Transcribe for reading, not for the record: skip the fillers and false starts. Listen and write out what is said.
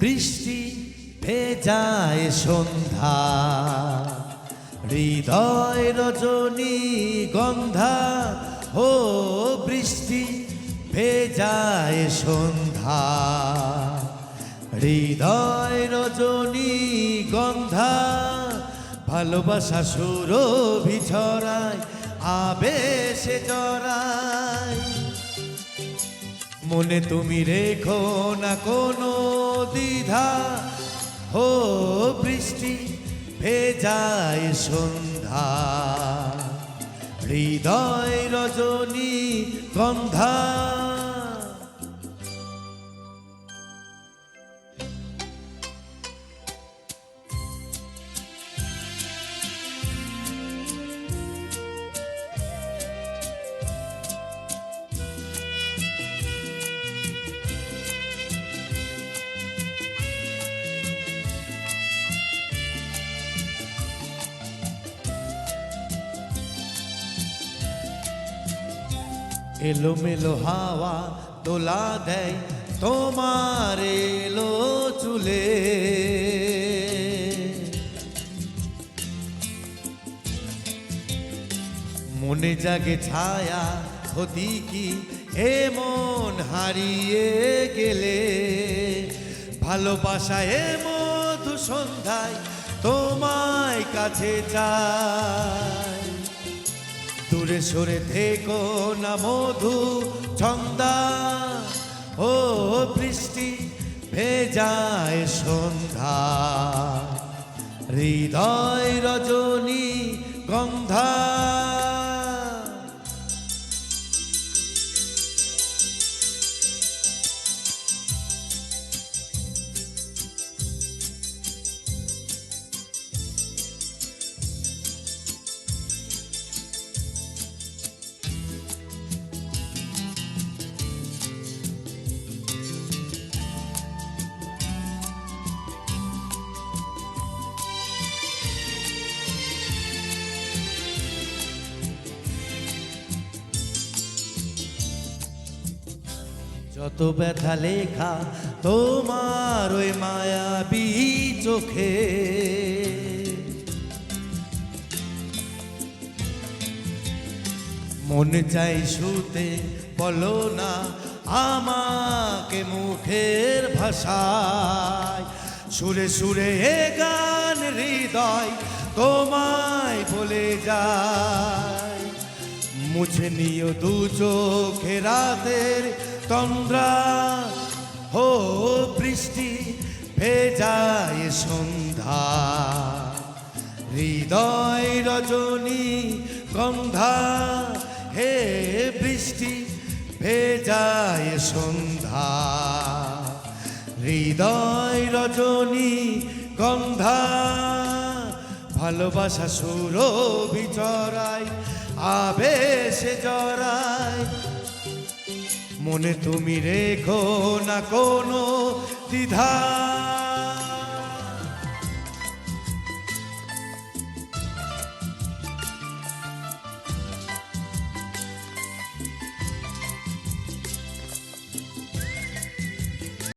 বৃষ্টি ভেজায় সন্ধ্যা, হৃদয় রজনী গন্ধা। ও বৃষ্টি ভেজায় সন্ধ্যা, হৃদয় রজনী গন্ধা। ভালোবাসা সুরভি ছড়ায়, আবেশে জড়ায়। মনে তুমি রেখো না কোনো দ্বিধা। ও বৃষ্টি ভেজায় সন্ধ্যা, হৃদয় রজনী গন্ধা। এলোমেলো হাওয়া দোলা দেয় তোমার এলো চুলে। মনে জাগে ছায়া হতি কি এমন হারিয়ে গেলে। ভালোবাসা এ মধু সন্ধ্যায় তোমায় কাছে চাই। দূরে সরে থেকো না মধু ছন্দা। ও বৃষ্টি ভেজায় সন্ধ্যা, হৃদয় রজনী গন্ধা। যত ব্যথা লেখা তোমার ওই মায়াবী চোখে। মনে চাই শুতে বলো না আমাকে মুখের ভাষায়। সুরে সুরে এ গান হৃদয় তোমায় বলে যায়। মুছে নিও দু চোখে রাতের তন্দ্রা। ও বৃষ্টি ভেজায় সন্ধ্যা, হৃদয় রজনী গন্ধা। হে বৃষ্টি ভেজায় সন্ধ্যা, হৃদয় রজনী গন্ধা। ভালোবাসা সুরভি চড়ায়, আবেশে জড়ায়। মনে তুমি রেখো না কোনো দ্বিধা।